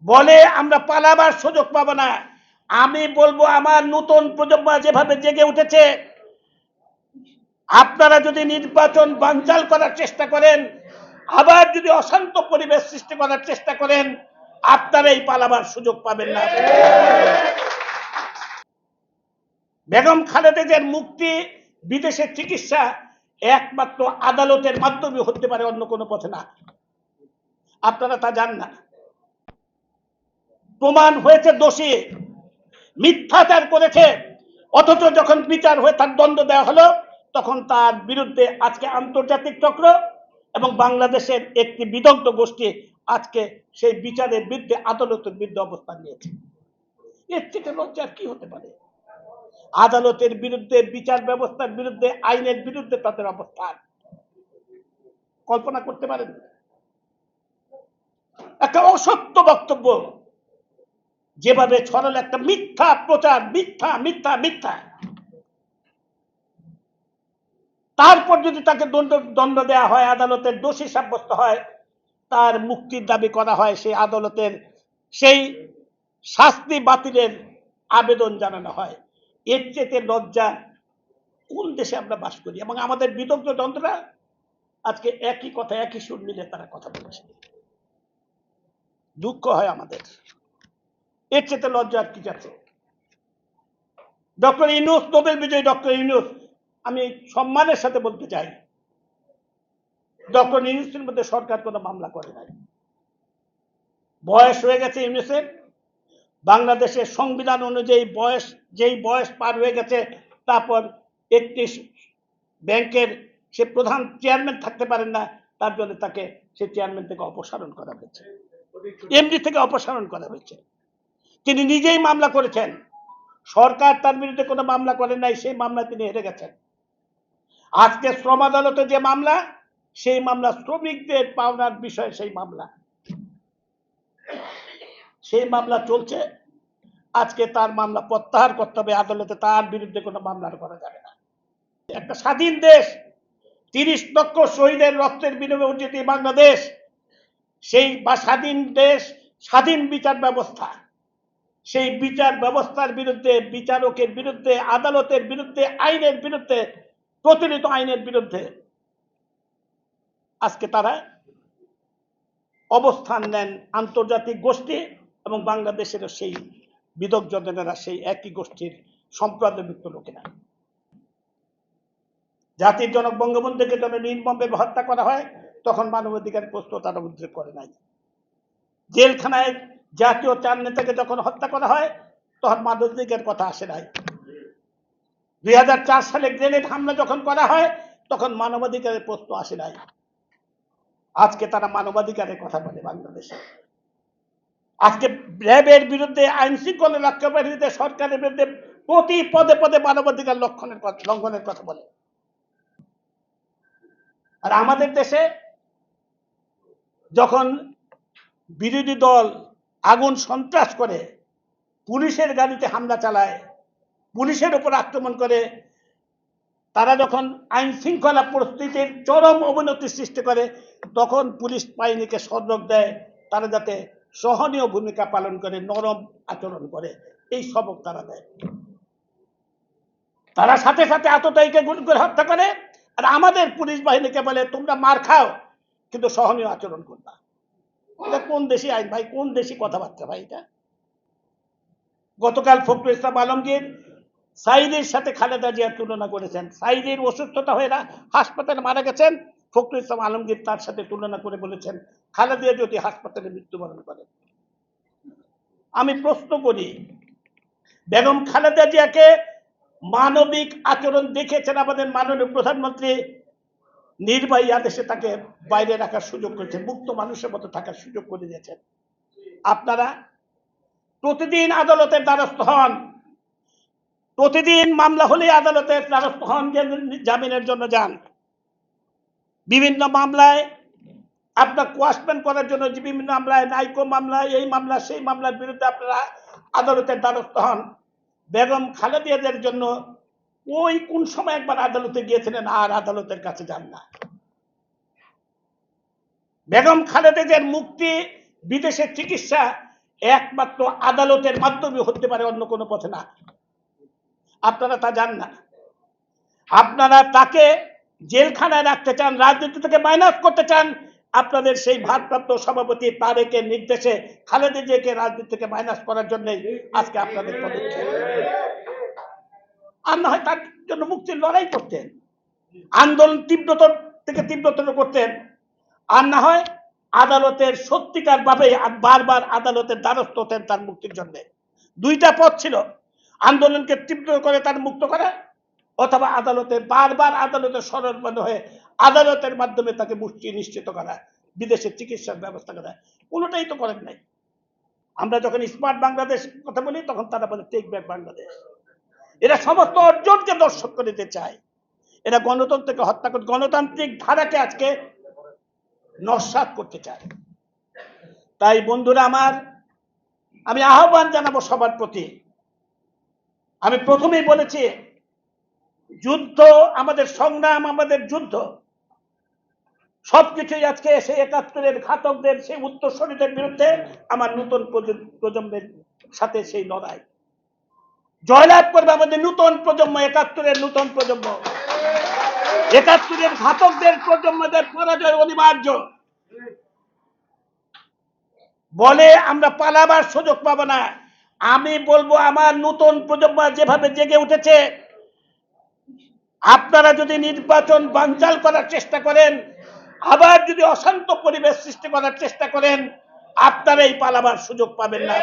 বলে আমরা পালাবার সুযোগ পাবো না। আমি বলবো আমার নতুন প্রজন্ম যেভাবে জেগে উঠেছে, আপনারা যদি নির্বাচন বানচাল করার চেষ্টা করেন, আবার যদি অশান্ত পরিবেশ সৃষ্টি করার চেষ্টা করেন, আপনারা এই পালাবার সুযোগ পাবেন না। বেগম খালেদা জিয়ার মুক্তি, বিদেশে চিকিৎসা একমাত্র আদালতের মাধ্যমে হতে পারে, অন্য কোনো পথে না। আপনারা তা জান না। প্রমাণ হয়েছে দোষী, মিথ্যাচার করেছে, অথচ যখন বিচার হয়ে তার দণ্ড দেওয়া হলো, তখন তার বিরুদ্ধে আজকে আন্তর্জাতিক চক্র এবং বাংলাদেশের একটি বিদগ্ধ গোষ্ঠী আজকে সেই বিচারের বিরুদ্ধে, আদালতের বিরুদ্ধে অবস্থান নিয়েছে। এর থেকে লজ্জার কি হতে পারে? আদালতের বিরুদ্ধে, বিচার ব্যবস্থার বিরুদ্ধে, আইনের বিরুদ্ধে তাদের অবস্থান কল্পনা করতে পারেন? একটা অসত্য বক্তব্য যেভাবে ছড়ালো, একটা মিথ্যা প্রচার, মিথ্যা মিথ্যা মিথ্যা, তারপর যদি তাকে দণ্ড দেওয়া হয়, আদালতের দোষী সাব্যস্ত হয়, তার মুক্তির দাবি করা হয়, সেই আদালতের সেই শাস্তি বাতিলের আবেদন জানানো হয়। এর চেয়ে লজ্জা কোন দেশে আমরা বাস করি? এবং আমাদের বিদগ্ধ যন্ত্ররা আজকে একই কথা, একই সুর মিলে তারা কথা বলছে। দুঃখ হয় আমাদের। এর চেয়ে লজ্জা আর কি আছে? ডক্টর ইউনূস, নোবেল বিজয়ী ডক্টর ইউনূস, আমি সম্মানের সাথে বলতে চাই, ডক্টর ইউনূসের মধ্যে সরকার কোনো মামলা করে নাই। বয়স হয়ে গেছে ইউনূসের, বাংলাদেশের সংবিধান অনুযায়ী বয়স, যেই বয়স পার হয়ে গেছে, তারপর একটি ব্যাংকের সে প্রধান চেয়ারম্যান থাকতে পারেন না, তার জন্য তাকে সে চেয়ারম্যান থেকে অপসারণ করা হয়েছে, এমডি থেকে অপসারণ করা হয়েছে। তিনি নিজেই মামলা করেছেন, সরকার তার বিরুদ্ধে কোনো মামলা করেন নাই, সেই মামলায় তিনি হেরে গেছেন। আজকে শ্রম আদালতে যে মামলা, সেই মামলা শ্রমিকদের পাওনার বিষয়ে, সেই মামলা চলছে। আজকে তার মামলা প্রত্যাহার করতে হবে আদালতে, তার বিরুদ্ধে কোনো মামলা করা যাবে না। একটা স্বাধীন দেশ, 30 লক্ষ শহীদের রক্তের বিনিময়ে অর্জিত বাংলাদেশ, সেই বা স্বাধীন দেশ, স্বাধীন বিচার ব্যবস্থা, সেই বিচার ব্যবস্থার বিরুদ্ধে, বিচারকের বিরুদ্ধে, আদালতের বিরুদ্ধে, আইনের বিরুদ্ধে, প্রচলিত আইনের বিরুদ্ধে আজকে তারা অবস্থান নেন আন্তর্জাতিক গোষ্ঠী এবং বাংলাদেশের সেই বিদগ্ধজনেরা, সেই একই গোষ্ঠীর সম্প্রদায়ভুক্ত লোকেরা। জাতির জনক বঙ্গবন্ধুকে যখন নির্মমভাবে হত্যা করা হয়, তখন মানবাধিকার প্রশ্ন তারা উদ্রেক করে নাই। জেলখানায় জাতীয় 4 নেতাকে যখন হত্যা করা হয়, তখন মানবাধিকার কথা আসে নাই। 2004 সালে গ্রেনেড হামলা যখন করা হয়, তখন মানবাধিকারের প্রশ্ন আসে নাই। আজকে তারা মানবাধিকারের কথা বলে বাংলাদেশে। আজকে র্যাবের বিরুদ্ধে, আইন শৃঙ্খলা রক্ষাকারীদের, সরকারের বিরুদ্ধে প্রতি পদে পদে মানবাধিকার লঙ্ঘনের কথা বলে। আর আমাদের দেশে যখন বিরোধী দল আগুন সন্ত্রাস করে, পুলিশের গাড়িতে হামলা চালায়, পুলিশের উপর আক্রমণ করে, তারা যখন আইন শৃঙ্খলা পরিস্থিতির চরম অবনতি সৃষ্টি করে, তখন পুলিশ বাহিনীকে সদর্থক দেয়, তারা যাতে সহনীয় ভূমিকা পালন করে, নরম আচরণ করে, এই সবক তারা দেয়। তারা সাথে সাথে আততায়ীকে গুলি করে হত্যা করে, আর আমাদের পুলিশ বাহিনীকে বলে তোমরা মার খাও কিন্তু সহনীয় আচরণ করবা। এটা কোন দেশি আইন ভাই? কোন দেশি কথাবার্তা ভাই এটা? গতকাল ফখরুল ইসলাম আলমগীর সাইদের সাথে খালেদা জিয়ার তুলনা করেছেন। সাইদের অসুস্থতা হয়ে হাসপাতালে মারা গেছেন, ফখরুল ইসলাম আলমগীর তার সাথে তুলনা করে বলেছেন খালেদা জিয়া যদি হাসপাতালে মৃত্যুবরণ করে। আমি প্রশ্ন করি, বেগম খালেদা জিয়াকে মানবিক আচরণ দেখেছেন আমাদের মাননীয় প্রধানমন্ত্রী, নির্বাহী আদেশে তাকে বাইরে রাখার সুযোগ করেছেন, মুক্ত মানুষের মতো থাকার সুযোগ করে দিয়েছেন। আপনারা প্রতিদিন আদালতের দ্বারস্থ হন, প্রতিদিন মামলা হলে আদালতের দ্বারস্থ হন, জামিনের জন্য যান। বিভিন্ন মামলায় আপনার কোয়াশমেন্ট করার জন্য, বিভিন্ন মামলায়, নাইকো মামলায়, এই মামলা সেই মামলার বিরুদ্ধে আপনারা আদালতের দ্বারস্থ হন। বেগম খালেদাদের জন্য ওই কোন সময় একবার আদালতে গিয়েছিলেন আর আদালতের কাছে যান না? বেগম খালেদাদের মুক্তি, বিদেশে চিকিৎসা একমাত্র আদালতের মাধ্যমে হতে পারে, অন্য কোনো পথে না। আপনারা তা জান না। আপনারা তাকে জেলখানায় রাখতে চান, রাজনীতি থেকে মাইনাস করতে চান। আপনাদের সেই ভারপ্রাপ্ত সভাপতি তারেকের নির্দেশে খালেদা জিয়াকে রাজনীতি থেকে মাইনাস করার জন্য আজকে আপনাদের পদক্ষেপ। আর না হয় তার জন্য মুক্তির লড়াই করতেন, আন্দোলন তীব্রতর থেকে তীব্রতর করতেন। আর না হয় আদালতের সত্যিকার ভাবে বারবার আদালতের দ্বারস্থ হতেন তার মুক্তির জন্য। দুইটা পথ ছিল, আন্দোলনকে তীব্র করে তার মুক্ত করা, অথবা আদালতের বারবার আদালতের শরণাপন্ন হয়ে আদালতের মাধ্যমে তাকে মুক্তি নিশ্চিত করা, বিদেশে চিকিৎসার ব্যবস্থা করা। কোনোটাই তো করেন নাই। আমরা যখন স্মার্ট বাংলাদেশ কথা বলি তখন তারা বলে টেক ব্যাক বাংলাদেশ। এরা সমস্ত অর্জনকে দর্শক করে দিতে চায়। এরা গণতন্ত্রকে হত্যা করে, গণতান্ত্রিক ধারাকে আজকে নস্যাৎ করতে চায়। তাই বন্ধুরা আমার, আমি আহ্বান জানাবো সবার প্রতি। আমি প্রথমেই বলেছি, যুদ্ধ আমাদের সংগ্রাম, আমাদের যুদ্ধ, সবকিছুই আজকে সেই ৭১-এর ঘাতকদের, সেই উত্তরসূরিদের বিরুদ্ধে আমার নতুন প্রজন্মের সাথে সেই লড়াই। জয়লাভ করবে আমাদের নতুন প্রজন্ম, ৭১-এর নতুন প্রজন্ম। ৭১-এর ঘাতকদের প্রজন্মদের পরাজয় অনিবার্য। বলে আমরা পালাবার সুযোগ পাবো না। আমি বলবো, আমার নতুন প্রজন্ম যেভাবে জেগে উঠেছে, আপনারা যদি নির্বাচন বানচাল করার চেষ্টা করেন, আবার যদি অশান্ত পরিবেশ সৃষ্টি করার চেষ্টা করেন, আপনারাই পালাবার সুযোগ পাবেন না।